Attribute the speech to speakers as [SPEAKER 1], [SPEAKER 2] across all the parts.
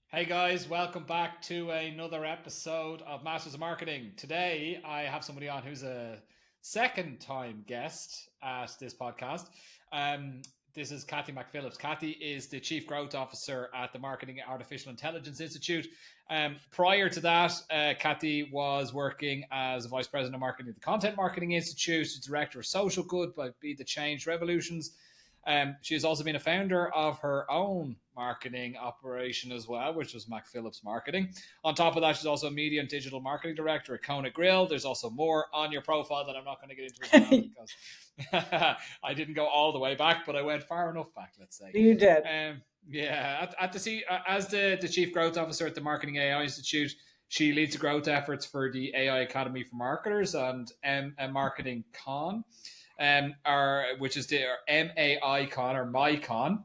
[SPEAKER 1] Hey guys, welcome back to another episode of Masters of Marketing. Today I have somebody on who's a second time guest at this podcast. Um, this is Cathy McPhillips. Cathy is the Chief Growth Officer at the Marketing Artificial Intelligence Institute. Prior to that, Cathy was working as a Vice President of Marketing at the Content Marketing Institute, Director of Social Good by Be the Change Revolutions. She has also been a founder of her own marketing operation as well, which was McPhillips Marketing. On top of that, she's also a media and digital marketing director at Kona Grill. There's also more on your profile that I'm not going to get into as well because I didn't go all the way back, but I went far enough back, let's say.
[SPEAKER 2] You did.
[SPEAKER 1] As the chief growth officer at the Marketing AI Institute, she leads the growth efforts for the AI Academy for Marketers and Marketing Con, which is the MAICon or MAICon,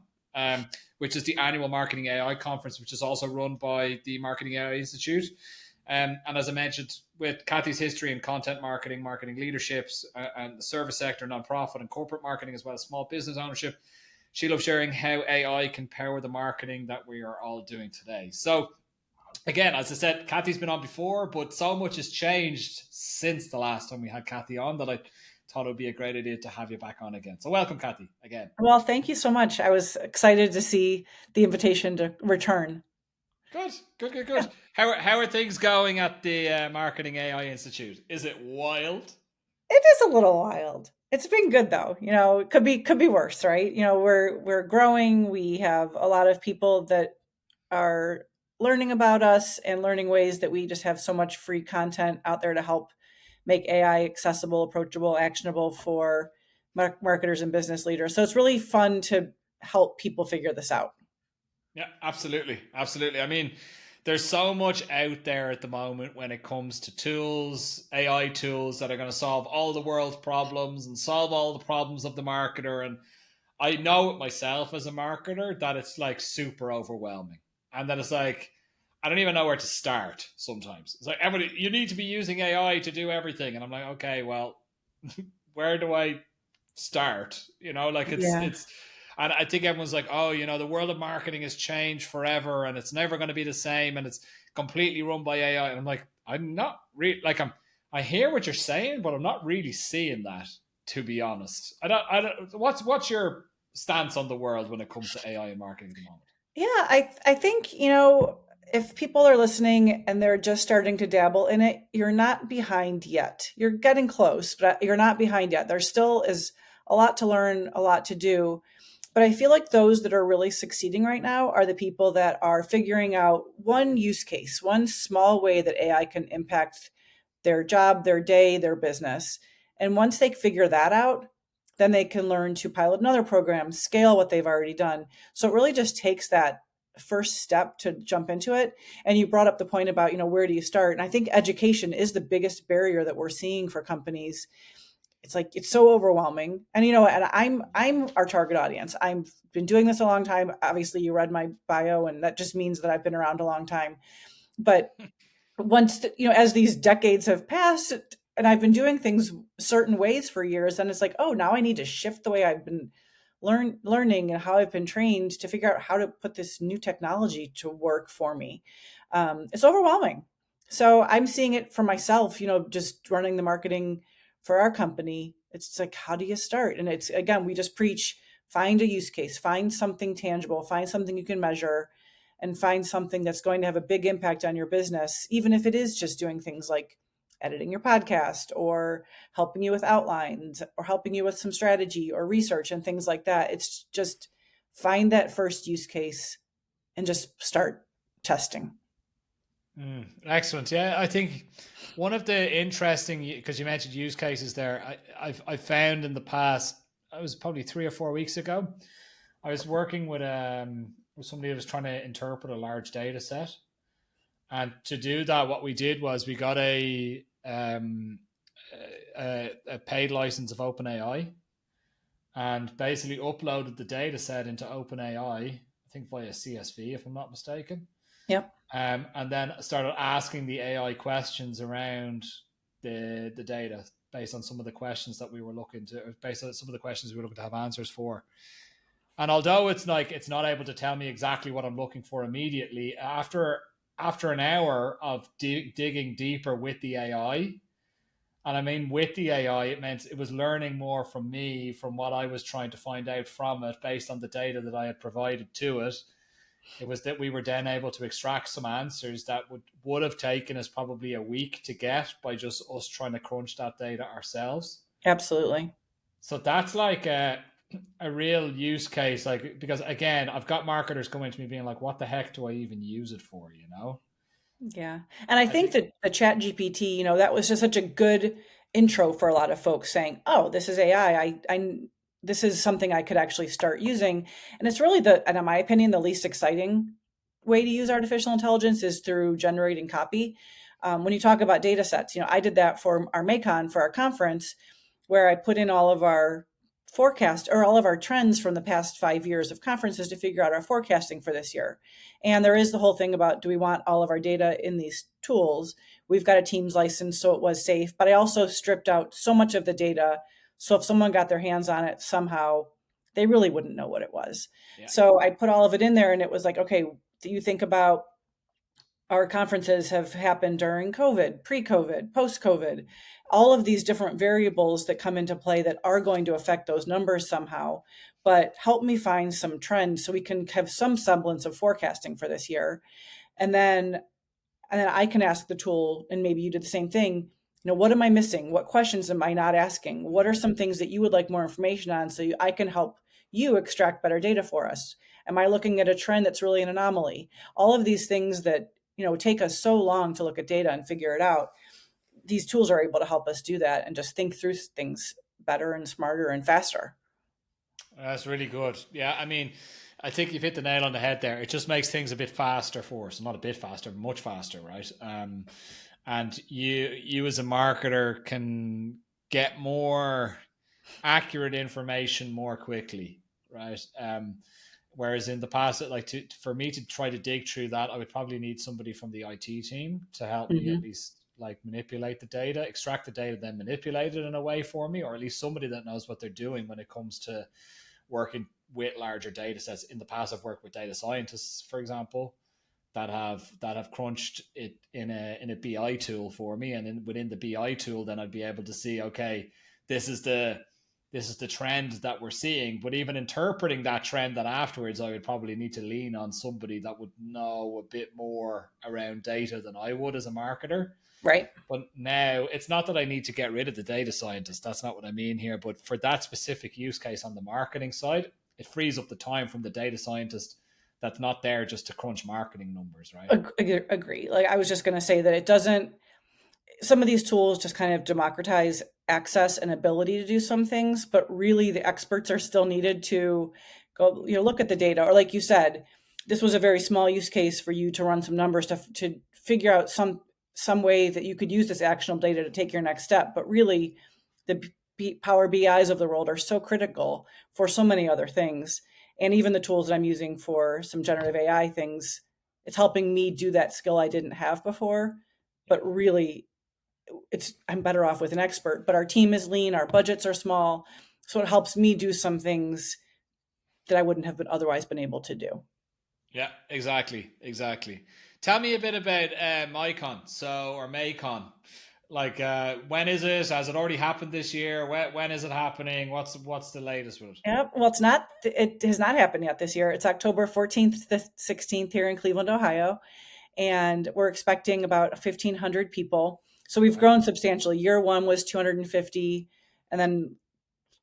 [SPEAKER 1] which is the annual Marketing AI conference, which is also run by the Marketing AI Institute. And as I mentioned, with Cathy's history in content marketing, marketing leaderships, and the service sector, nonprofit, and corporate marketing, as well as small business ownership, she loves sharing how AI can power the marketing that we are all doing today. So, again, as I said, Cathy's been on before, but so much has changed since the last time we had Cathy on that I thought it would be a great idea to have you back on again. So, welcome, Cathy, again.
[SPEAKER 2] Well, thank you so much. I was excited to see the invitation to return.
[SPEAKER 1] Good, good, good,
[SPEAKER 2] Yeah,
[SPEAKER 1] good. How are things going at the Marketing AI Institute? Is it wild?
[SPEAKER 2] it is a little wild. It's been good though. It could be worse, right? We're growing. We have a lot of people that are learning about us and learning ways that we just have so much free content out there to help make AI accessible, approachable, actionable for marketers and business leaders. So it's really fun to help people figure this out.
[SPEAKER 1] Yeah, absolutely. Absolutely. I mean, there's so much out there at the moment when it comes to tools, AI tools that are going to solve all the world's problems and solve all the problems of the marketer. And I know it myself as a marketer that it's like super overwhelming. And that it's like, I don't even know where to start sometimes. It's like, everybody, you need to be using AI to do everything. And I'm like, okay, well, where do I start? Like
[SPEAKER 2] Yeah.
[SPEAKER 1] and I think everyone's like, oh, the world of marketing has changed forever and it's never going to be the same and it's completely run by AI. And I'm like, I'm not really like I hear what you're saying, but I'm not really seeing that, to be honest. I don't what's your stance on the world when it comes to AI and marketing at the moment?
[SPEAKER 2] Yeah, I think, if people are listening and they're just starting to dabble in it, you're not behind yet. You're getting close, but you're not behind yet. There still is a lot to learn, a lot to do. But I feel like those that are really succeeding right now are the people that are figuring out one use case, one small way that AI can impact their job, their day, their business. And once they figure that out, then they can learn to pilot another program, scale what they've already done. So it really just takes that first step to jump into it. And you brought up the point about, where do you start? And I think education is the biggest barrier that we're seeing for companies. It's like it's so overwhelming. And and I'm our target audience. I've been doing this a long time. Obviously, you read my bio, and that just means that I've been around a long time. But as these decades have passed and I've been doing things certain ways for years, then it's like, oh, now I need to shift the way I've been learning and how I've been trained to figure out how to put this new technology to work for me. It's overwhelming. So I'm seeing it for myself, just running the marketing for our company. It's like, how do you start? And it's, again, we just preach, find a use case, find something tangible, find something you can measure, and find something that's going to have a big impact on your business, even if it is just doing things like editing your podcast or helping you with outlines or helping you with some strategy or research and things like that. It's just find that first use case and just start testing.
[SPEAKER 1] Excellent. Yeah, I think one of the interesting, because you mentioned use cases there, I've found in the past, I was probably 3 or 4 weeks ago, I was working with somebody who was trying to interpret a large data set. And to do that, what we did was we got a paid license of OpenAI and basically uploaded the data set into OpenAI, I think via CSV, if I'm not mistaken.
[SPEAKER 2] Yep.
[SPEAKER 1] And then started asking the AI questions around the data based on some of the questions that we were looking to, based on some of the questions we were looking to have answers for. And although it's like it's not able to tell me exactly what I'm looking for immediately, after an hour of digging deeper with the AI, and I mean with the AI, it meant it was learning more from me, from what I was trying to find out from it based on the data that I had provided to it. It was that we were then able to extract some answers that would have taken us probably a week to get by just us trying to crunch that data ourselves.
[SPEAKER 2] Absolutely.
[SPEAKER 1] So that's like a real use case, like because again, I've got marketers coming to me being like, "What the heck do I even use it for?" You know,
[SPEAKER 2] Yeah. And I
[SPEAKER 1] I
[SPEAKER 2] think
[SPEAKER 1] think,
[SPEAKER 2] that the chat GPT, that was just such a good intro for a lot of folks saying, oh, this is AI. This is something I could actually start using. And it's really and in my opinion, the least exciting way to use artificial intelligence is through generating copy. When you talk about data sets, I did that for our MAICON for our conference, where I put in all of our forecast or all of our trends from the past 5 years of conferences to figure out our forecasting for this year. And there is the whole thing about, do we want all of our data in these tools? We've got a Teams license, so it was safe, but I also stripped out so much of the data. So if someone got their hands on it somehow, they really wouldn't know what it was.
[SPEAKER 1] yeah,
[SPEAKER 2] So I put all of it in there, and it was like, okay, do you think about our conferences have happened during COVID, pre-COVID, post-COVID, all of these different variables that come into play that are going to affect those numbers somehow. But help me find some trends so we can have some semblance of forecasting for this year. And then I can ask the tool, and maybe you did the same thing. What am I missing? What questions am I not asking? What are some things that you would like more information on so I can help you extract better data for us? Am I looking at a trend that's really an anomaly? All of these things that, take us so long to look at data and figure it out. These tools are able to help us do that and just think through things better and smarter and faster.
[SPEAKER 1] that's really good. Yeah, I mean, I think you've hit the nail on the head there. It just makes things a bit faster for us, not a bit faster, much faster, right? And you as a marketer can get more accurate information more quickly, right? Whereas in the past, for me to try to dig through that, I would probably need somebody from the IT team to help me at
[SPEAKER 2] Mm-hmm.
[SPEAKER 1] least like manipulate the data, extract the data, then manipulate it in a way for me, or at least somebody that knows what they're doing when it comes to working with larger data sets. In the past, I've worked with data scientists, for example, that have crunched it in a BI tool for me, and within the BI tool, then I'd be able to see, okay, this is the this is the trend that we're seeing. But even interpreting that trend, that afterwards, I would probably need to lean on somebody that would know a bit more around data than I would as a marketer.
[SPEAKER 2] Right.
[SPEAKER 1] But now it's not that I need to get rid of the data scientist. That's not what I mean here. But for that specific use case on the marketing side, it frees up the time from the data scientist that's not there just to crunch marketing numbers, right?
[SPEAKER 2] Agree. Like I was just going to say that it doesn't, some of these tools just kind of democratize access and ability to do some things, but really the experts are still needed to go, look at the data. Or like you said, this was a very small use case for you to run some numbers to figure out some way that you could use this actionable data to take your next step. But really, the Power BIs of the world are so critical for so many other things. And even the tools that I'm using for some generative AI things, it's helping me do that skill I didn't have before.
[SPEAKER 1] Yeah.
[SPEAKER 2] But really, I'm better off with an expert, but our team is lean, our budgets are small, so it helps me do some things that I wouldn't have otherwise been able to do.
[SPEAKER 1] Yeah, exactly, exactly. Tell me a bit about MAICON, or MAICON. Like, when is it? Has it already happened this year? When is it happening? What's the latest with it?
[SPEAKER 2] Yeah, well, it has not happened yet this year. It's October 14th to 16th here in Cleveland, Ohio, and we're expecting about 1,500 people. So we've
[SPEAKER 1] Okay,
[SPEAKER 2] grown substantially. Year one was 250, and then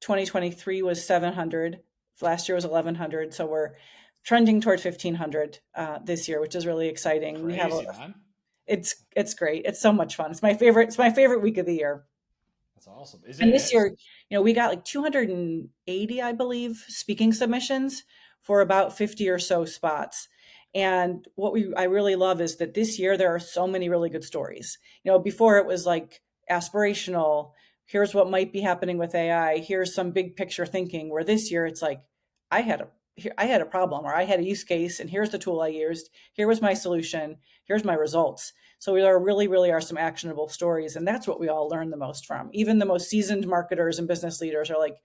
[SPEAKER 2] 2023 was 700. Last year was 1,100. So we're trending toward 1,500 this year, which is really exciting. We have
[SPEAKER 1] crazy man.
[SPEAKER 2] it's great. It's so much fun. It's my favorite. It's my favorite week of the year.
[SPEAKER 1] That's awesome. Is
[SPEAKER 2] And
[SPEAKER 1] it?
[SPEAKER 2] this year, we got like 280, I believe, speaking submissions for about 50 or so spots. And I really love is that this year there are so many really good stories. Before it was like aspirational, here's what might be happening with AI, here's some big picture thinking, where this year it's like I had a I had a problem, or I had a use case, and here's the tool I used. Here was my solution. Here's my results. So there really are some actionable stories, and that's what we all learn the most from. Even the most seasoned marketers and business leaders are like,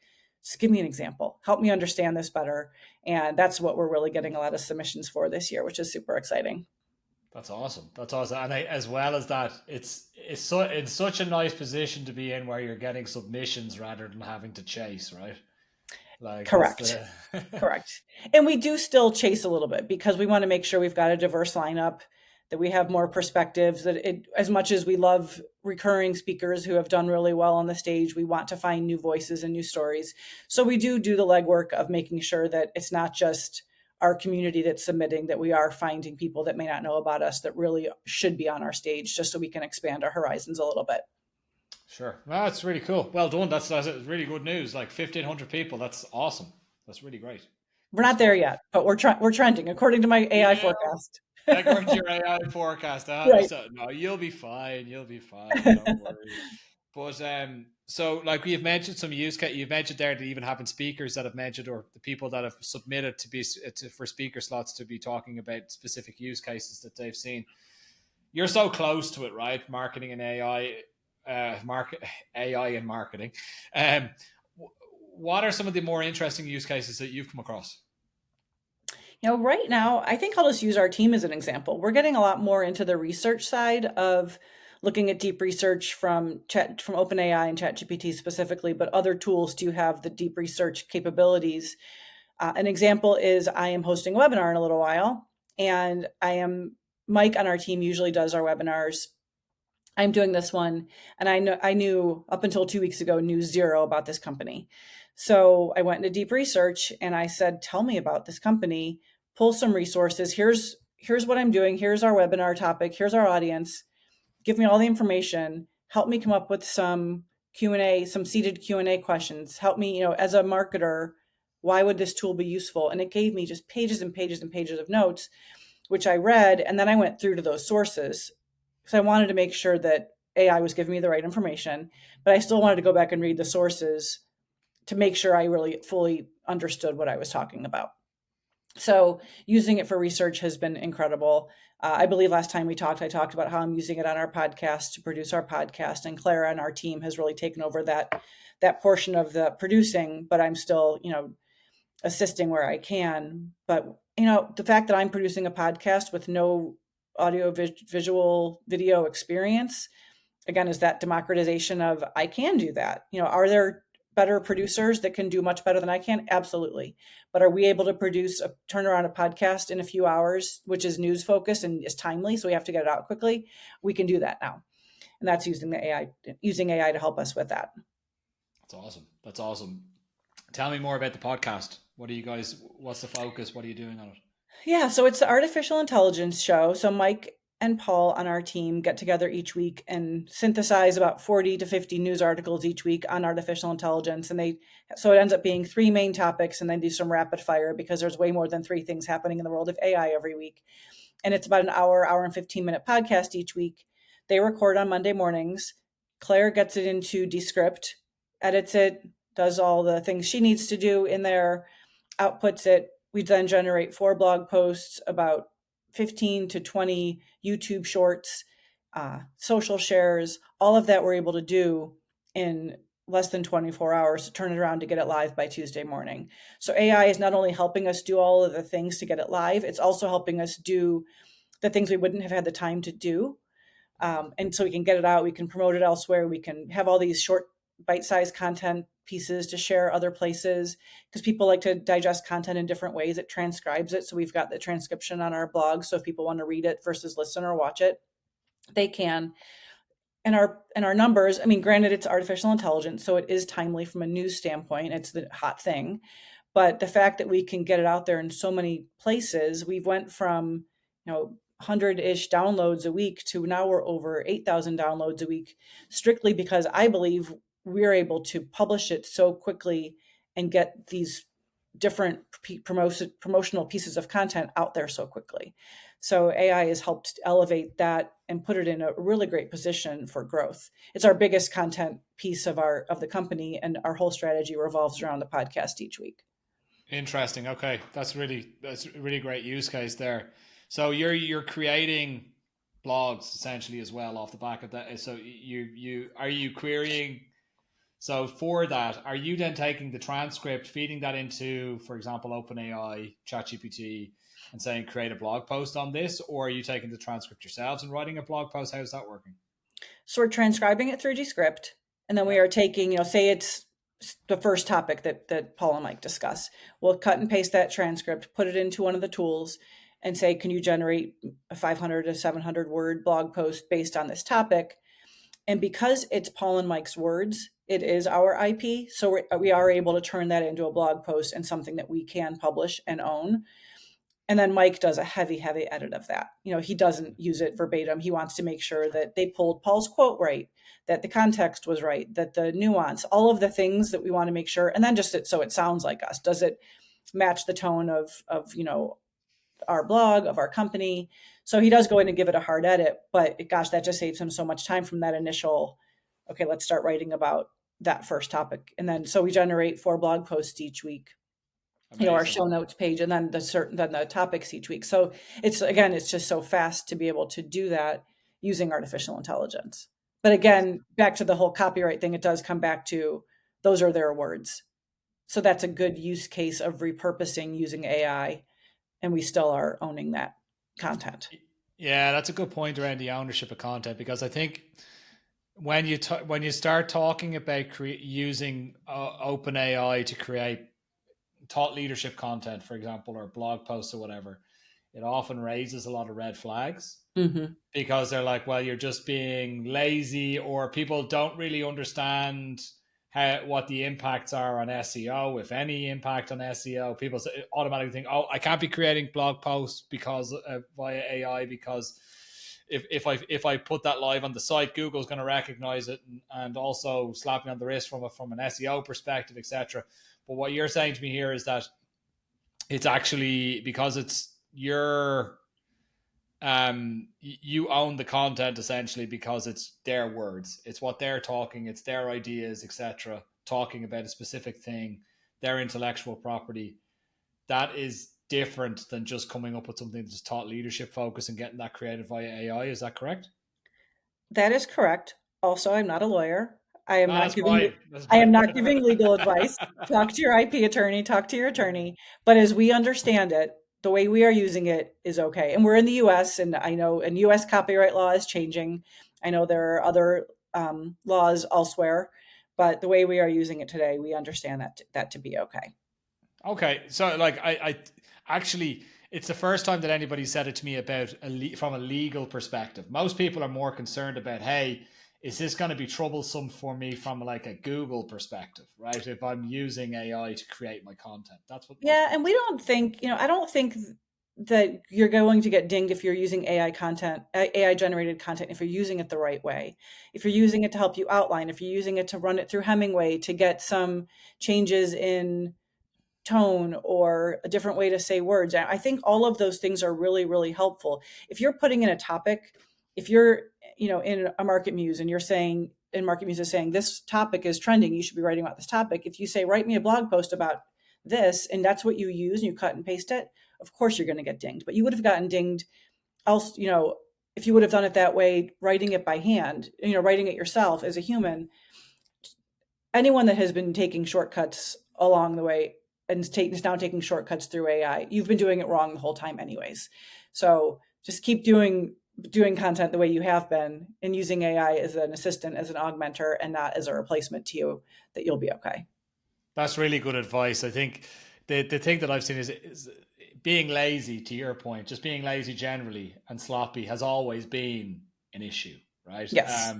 [SPEAKER 2] Just give me an example. Help me understand this better. And that's what we're really getting a lot of submissions for this year, which is super exciting.
[SPEAKER 1] That's awesome. That's awesome. And as well as that, it's such a nice position to be in where you're getting submissions rather than having to chase, right? Like that's
[SPEAKER 2] Correct.
[SPEAKER 1] the
[SPEAKER 2] Correct. And we do still chase a little bit because we want to make sure we've got a diverse lineup, that we have more perspectives, that it, as much as we love recurring speakers who have done really well on the stage, we want to find new voices and new stories. So we do the legwork of making sure that it's not just our community that's submitting, that we are finding people that may not know about us that really should be on our stage, just so we can expand our horizons a little bit.
[SPEAKER 1] Sure. No, that's really cool. Well done. That's really good news. Like 1,500 people. That's awesome. That's really great.
[SPEAKER 2] We're
[SPEAKER 1] Good
[SPEAKER 2] not there
[SPEAKER 1] stuff.
[SPEAKER 2] yet, but we're trending according to my AI
[SPEAKER 1] Yeah,
[SPEAKER 2] forecast.
[SPEAKER 1] according to your AI forecast.
[SPEAKER 2] Right.
[SPEAKER 1] So no, you'll be fine. You'll be fine. Don't worry. But so like we've mentioned some use case. You've mentioned there that even having speakers that have mentioned, or the people that have submitted to be for speaker slots to be talking about specific use cases that they've seen. You're so close to it, right? Marketing and AI, market AI and marketing. Um, what are some of the more interesting use cases that you've come across?
[SPEAKER 2] Right now, I think I'll just use our team as an example. We're getting a lot more into the research side of looking at deep research from OpenAI and ChatGPT specifically, but other tools do have the deep research capabilities. An example is I am hosting a webinar in a little while, and Mike on our team usually does our webinars. I'm doing this one, and I knew up until 2 weeks ago, knew zero about this company. So I went into deep research and I said, tell me about this company, pull some resources. Here's what I'm doing. Here's our webinar topic. Here's our audience. Give me all the information. Help me come up with some Q&A, some seated Q&A questions. Help me, as a marketer, why would this tool be useful? And it gave me just pages and pages and pages of notes, which I read. And then I went through to those sources because I wanted to make sure that AI was giving me the right information, but I still wanted to go back and read the sources to make sure I really fully understood what I was talking about. So using it for research has been incredible. I believe last time we talked, I talked about how I'm using it on our podcast to produce our podcast, and Clara and our team has really taken over that portion of the producing, but I'm still, assisting where I can. But, the fact that I'm producing a podcast with no audio visual video experience, again, is that democratization of I can do that. Are there better producers that can do much better than I can? Absolutely. But are we able to turn around a podcast in a few hours, which is news focused and is timely, so we have to get it out quickly? We can do that now. And that's using AI to help us with that.
[SPEAKER 1] That's awesome. That's awesome. Tell me more about the podcast. What's the focus? What are you doing on it?
[SPEAKER 2] Yeah, so it's the artificial intelligence show. So Mike and Paul on our team get together each week and synthesize about 40 to 50 news articles each week on artificial intelligence. So it ends up being 3 main topics, and then do some rapid fire because there's way more than 3 things happening in the world of AI every week. And it's about an hour and 15-minute podcast each week. They record on Monday mornings. Claire gets it into Descript, edits it, does all the things she needs to do in there, outputs it. We then generate 4 blog posts, about 15 to 20 YouTube shorts, social shares. All of that we're able to do in less than 24 hours to turn it around to get it live by Tuesday morning. So AI is not only helping us do all of the things to get it live, it's also helping us do the things we wouldn't have had the time to do. And so we can get it out, we can promote it elsewhere, we can have all these short bite-sized content pieces to share other places, because people like to digest content in different ways. It transcribes it. So we've got the transcription on our blog. So if people want to read it versus listen or watch it, they can. And our numbers, I mean, granted, it's artificial intelligence, so it is timely from a news standpoint. It's the hot thing. But the fact that we can get it out there in so many places, we've went from, 100-ish downloads a week to now we're over 8,000 downloads a week, strictly because I believe we're able to publish it so quickly and get these different promotional pieces of content out there so quickly. So AI has helped elevate that and put it in a really great position for growth. It's our biggest content piece of the company, and our whole strategy revolves around the podcast each week.
[SPEAKER 1] Interesting. Okay, that's a really great use case there. So you're creating blogs essentially as well off the back of that. So you querying So for that, are you then taking the transcript, feeding that into, for example, OpenAI, ChatGPT, and saying create a blog post on this, or are you taking the transcript yourselves and writing a blog post? How's that working?
[SPEAKER 2] So we're transcribing it through Descript, and then we
[SPEAKER 1] Yeah,
[SPEAKER 2] are taking, say it's the first topic that Paul and Mike discuss. We'll cut and paste that transcript, put it into one of the tools, and say, can you generate a 500 to 700 word blog post based on this topic? And because it's Paul and Mike's words, it is our IP. So we are able to turn that into a blog post and something that we can publish and own. And then Mike does a heavy, heavy edit of that. He doesn't use it verbatim. He wants to make sure that they pulled Paul's quote right, that the context was right, that the nuance, all of the things that we want to make sure. And then just so it sounds like us. Does it match the tone of our blog, of our company? So he does go in and give it a hard edit, but gosh, that just saves him so much time from that initial, okay, let's start writing about that first topic. And then so we generate 4 blog posts each week, our
[SPEAKER 1] amazing.
[SPEAKER 2] show notes page, and then the topics each week. So it's just so fast to be able to do that using artificial intelligence. But
[SPEAKER 1] That's
[SPEAKER 2] again, back to the whole copyright thing, it does come back to those are their words. So that's a good use case of repurposing using AI, and we still are owning that content.
[SPEAKER 1] yeah, that's a good point around the ownership of content, because I think when you start talking about using OpenAI to create thought leadership content, for example, or blog posts or whatever, it often raises a lot of red flags,
[SPEAKER 2] Mm-hmm.
[SPEAKER 1] because they're like, well, you're just being lazy, or people don't really understand what the impacts are on SEO, if any impact on SEO. People automatically think, oh, I can't be creating blog posts because via AI, because if I put that live on the site, Google's going to recognize it, and also slap me on the wrist from an SEO perspective, etc. But what you're saying to me here is that it's actually because it's your you own the content essentially, because it's their words, it's what they're talking, it's their ideas, etc., talking about a specific thing, their intellectual property. That is different than just coming up with something that's taught leadership focus and getting that created via AI. Is that correct?
[SPEAKER 2] That is correct. Also, I'm not a lawyer. I am
[SPEAKER 1] No,
[SPEAKER 2] not
[SPEAKER 1] that's
[SPEAKER 2] giving
[SPEAKER 1] fine. That's
[SPEAKER 2] I
[SPEAKER 1] fine.
[SPEAKER 2] am not giving legal advice. Talk to your IP attorney, talk to your attorney. But as we understand it, the way we are using it is okay. And we're in the US, and I know and US copyright law is changing. I know there are other laws elsewhere, but the way we are using it today, we understand that to be okay.
[SPEAKER 1] Okay, so like I actually, it's the first time that anybody said it to me about from a legal perspective. Most people are more concerned about, hey, is this going to be troublesome for me from like a Google perspective, right? If I'm using AI to create my content, that's what most
[SPEAKER 2] Yeah,
[SPEAKER 1] people
[SPEAKER 2] and we
[SPEAKER 1] say.
[SPEAKER 2] don't think, I don't think that you're going to get dinged if you're using AI generated content, if you're using it the right way. If you're using it to help you outline, if you're using it to run it through Hemingway to get some changes in tone or a different way to say words. I think all of those things are really, really helpful. If you're putting in a topic, if you're, in a market muse and you're saying, and market muse is saying this topic is trending, you should be writing about this topic. If you say, write me a blog post about this, and that's what you use and you cut and paste it, of course you're going to get dinged. But you would have gotten dinged else, if you would have done it that way, writing it by hand, writing it yourself as a human. Anyone that has been taking shortcuts along the way and is now taking shortcuts through AI, you've been doing it wrong the whole time anyways. So just keep doing content the way you have been and using AI as an assistant, as an augmenter, and not as a replacement to you, that you'll be okay.
[SPEAKER 1] That's really good advice. I think the thing that I've seen is being lazy. To your point, just being lazy generally and sloppy has always been an issue, right?
[SPEAKER 2] Yes.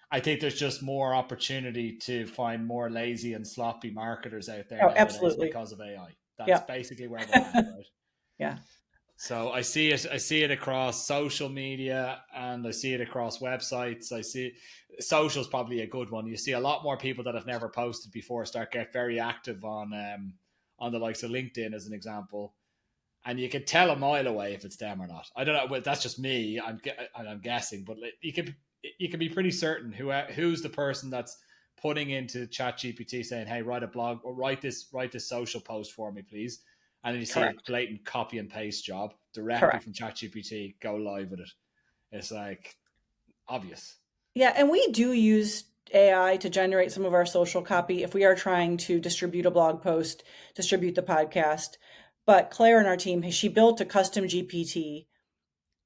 [SPEAKER 1] I think there's just more opportunity to find more lazy and sloppy marketers out there
[SPEAKER 2] Oh,
[SPEAKER 1] nowadays
[SPEAKER 2] absolutely.
[SPEAKER 1] because of AI. That's
[SPEAKER 2] Yeah.
[SPEAKER 1] basically where we're at, right?
[SPEAKER 2] Yeah.
[SPEAKER 1] So I see it across social media, and I see it across websites. I see social's probably a good one. You see a lot more people that have never posted before start get very active on the likes of LinkedIn, as an example, and you can tell a mile away if it's them or not. I don't know. Well, that's just me. I'm guessing, but you can be pretty certain who's the person that's putting into ChatGPT saying, "Hey, write a blog or write this social post for me, please." And then you see a
[SPEAKER 2] Correct.
[SPEAKER 1] blatant copy and paste job directly
[SPEAKER 2] Correct.
[SPEAKER 1] from ChatGPT. Go live with it. It's like obvious.
[SPEAKER 2] Yeah, and we do use AI to generate some of our social copy if we are trying to distribute a blog post, distribute the podcast. But Claire and our team, she built a custom GPT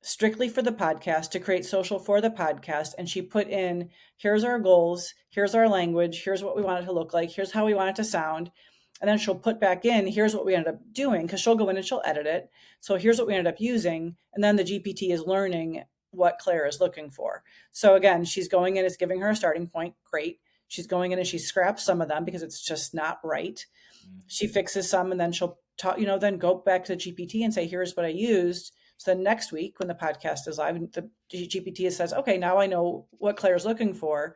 [SPEAKER 2] strictly for the podcast to create social for the podcast. And she put in, here's our goals, here's our language, here's what we want it to look like, here's how we want it to sound. And then she'll put back in, here's what we ended up doing, because she'll go in and she'll edit it. So here's what we ended up using. And then the GPT is learning what Claire is looking for. So again, she's going in, it's giving her a starting point. Great. She's going in and she scraps some of them because it's just not right. She fixes some, and then she'll talk, then go back to the GPT and say, here's what I used. So then next week when the podcast is live, the GPT says, okay, now I know what Claire's looking for.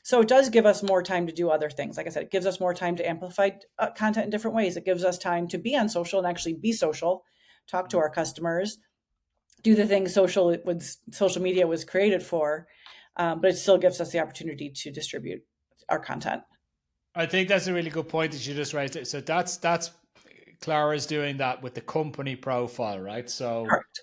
[SPEAKER 2] So it does give us more time to do other things. Like I said, it gives us more time to amplify content in different ways. It gives us time to be on social and actually be social, talk to our customers, do the things social media was created for, but it still gives us the opportunity to distribute our content.
[SPEAKER 1] I think that's a really good point that you just raised. So that's Clara's doing that with the company profile, right? So
[SPEAKER 2] Correct.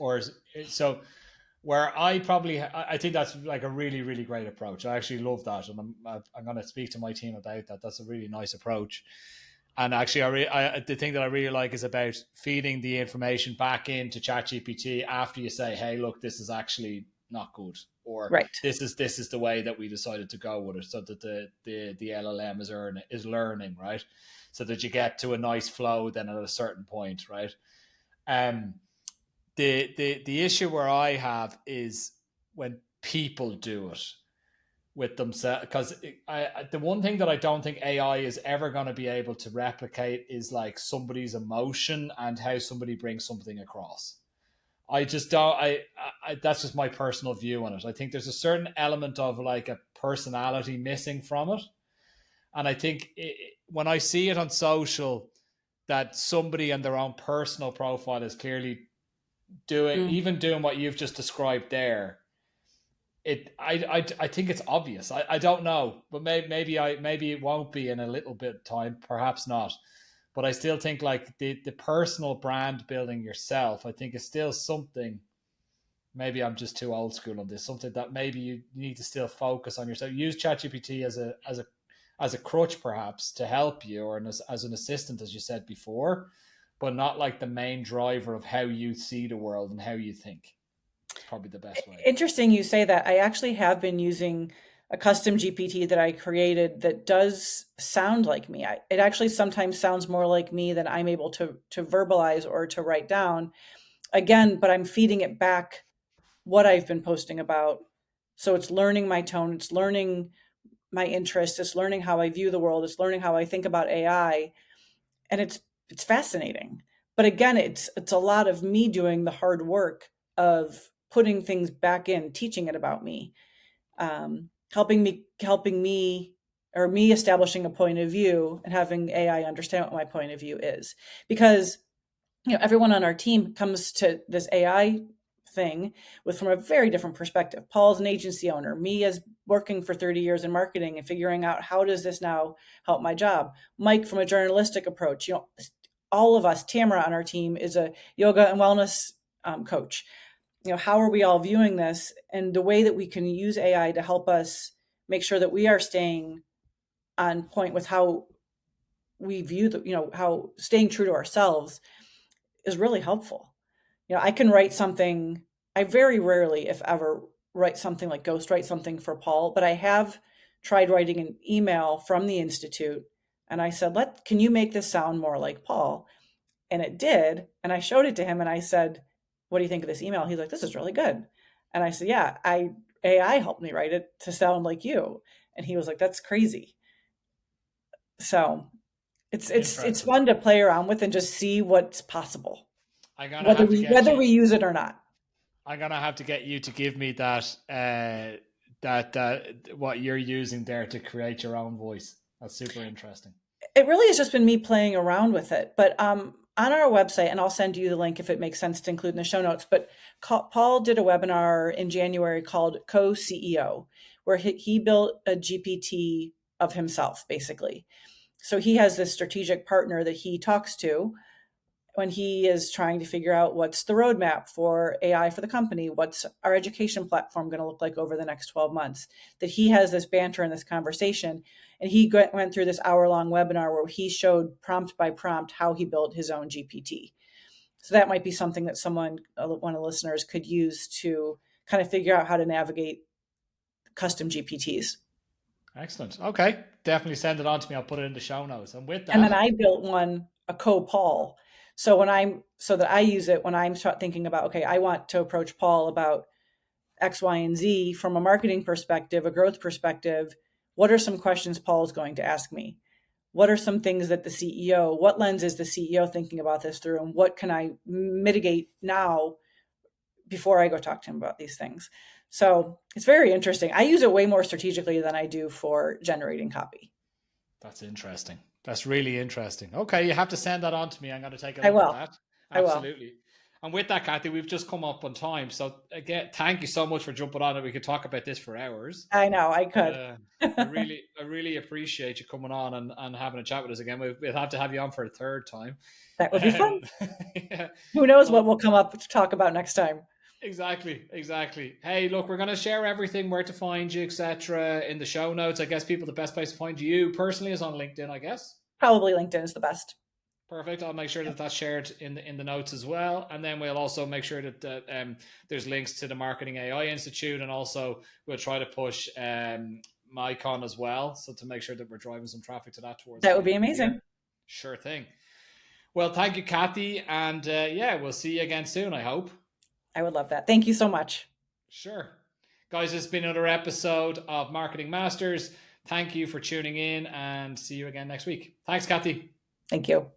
[SPEAKER 1] where I think that's like a really, really great approach. I actually love that, and I'm going to speak to my team about that. That's a really nice approach. And actually, the thing that I really like is about feeding the information back into ChatGPT after you say, "Hey, look, this is actually not good," or
[SPEAKER 2] Right.
[SPEAKER 1] this is the way that we decided to go with it, so that the LLM is learning, right? So that you get to a nice flow then at a certain point, right? The issue where I have is when people do it with themselves, because the one thing that I don't think AI is ever going to be able to replicate is like somebody's emotion and how somebody brings something across. I just don't. That's just my personal view on it. I think there's a certain element of like a personality missing from it, and I think when I see it on social, that somebody in their own personal profile is clearly doing what you've just described there. I think it's obvious. I don't know, but maybe it won't be in a little bit of time, perhaps not. But I still think like the personal brand building yourself, I think is still something. Maybe I'm just too old school on this. Something that maybe you need to still focus on yourself. Use ChatGPT as a crutch, perhaps, to help you, or as an assistant, as you said before, but not like the main driver of how you see the world and how you think. It's probably the best way.
[SPEAKER 2] Interesting you say that. I actually have been using a custom GPT that I created that does sound like me. It actually sometimes sounds more like me than I'm able to verbalize or to write down. Again, but I'm feeding it back what I've been posting about. So it's learning my tone, it's learning my interest, it's learning how I view the world, it's learning how I think about AI, and it's fascinating. But again, it's a lot of me doing the hard work of putting things back in, teaching it about me, helping me, or me establishing a point of view and having AI understand what my point of view is. Because everyone on our team comes to this AI thing from a very different perspective. Paul's an agency owner. Me as working for 30 years in marketing and figuring out how does this now help my job. Mike from a journalistic approach. All of us, Tamara on our team is a yoga and wellness coach. How are we all viewing this, and the way that we can use AI to help us make sure that we are staying on point with how we view how staying true to ourselves is really helpful. I can write something. I very rarely, if ever, write something like ghostwrite something for Paul, but I have tried writing an email from the Institute, and I said, can you make this sound more like Paul? And it did. And I showed it to him and I said, what do you think of this email? He's like, this is really good. And I said, yeah, AI helped me write it to sound like you. And he was like, that's crazy. So it's fun to play around with and just see what's possible, whether we use it or not.
[SPEAKER 1] I'm gonna have to get you to give me that what you're using there to create your own voice. That's super interesting.
[SPEAKER 2] It really has just been me playing around with it. But on our website, and I'll send you the link if it makes sense to include in the show notes, but Paul did a webinar in January called Co-CEO, where he built a GPT of himself, basically. So he has this strategic partner that he talks to, when he is trying to figure out what's the roadmap for AI for the company, what's our education platform going to look like over the next 12 months, that he has this banter and this conversation. And he went through this hour-long webinar where he showed prompt by prompt how he built his own GPT. So that might be something that one of the listeners could use to kind of figure out how to navigate custom GPTs.
[SPEAKER 1] Excellent. Okay. Definitely send it on to me. I'll put it in the show notes. And with that,
[SPEAKER 2] and then I built a co-Paul. So that I use it when I'm thinking about, okay, I want to approach Paul about X, Y, and Z from a marketing perspective, a growth perspective. What are some questions Paul's going to ask me? What are some things that what lens is the CEO thinking about this through, and what can I mitigate now before I go talk to him about these things? So it's very interesting. I use it way more strategically than I do for generating copy.
[SPEAKER 1] That's interesting. That's really interesting. Okay, you have to send that on to me. I'm going to take a
[SPEAKER 2] I
[SPEAKER 1] look at
[SPEAKER 2] will.
[SPEAKER 1] that.
[SPEAKER 2] I will.
[SPEAKER 1] Absolutely. And with that, Cathy, we've just come up on time. So again, thank you so much for jumping on it. We could talk about this for hours.
[SPEAKER 2] I know, I could.
[SPEAKER 1] I really appreciate you coming on and having a chat with us again. We'll have to have you on for a third time.
[SPEAKER 2] That would be fun.
[SPEAKER 1] Yeah.
[SPEAKER 2] Who knows what will come up to talk about next time.
[SPEAKER 1] Exactly. Hey, look, we're going to share everything, where to find you, etc., in the show notes. I guess the best place to find you personally is on LinkedIn, I guess.
[SPEAKER 2] Probably LinkedIn is the best.
[SPEAKER 1] Perfect. I'll make sure that that's shared in the notes as well, and then we'll also make sure that there's links to the Marketing AI Institute, and also we'll try to push MAICON as well, so to make sure that we're driving some traffic to that towards
[SPEAKER 2] that would be amazing.
[SPEAKER 1] Sure thing. Well, thank you, Cathy, and we'll see you again soon, I hope.
[SPEAKER 2] I would love that. Thank you so much.
[SPEAKER 1] Sure. Guys, it's been another episode of Marketing Masters. Thank you for tuning in, and see you again next week. Thanks, Cathy.
[SPEAKER 2] Thank you.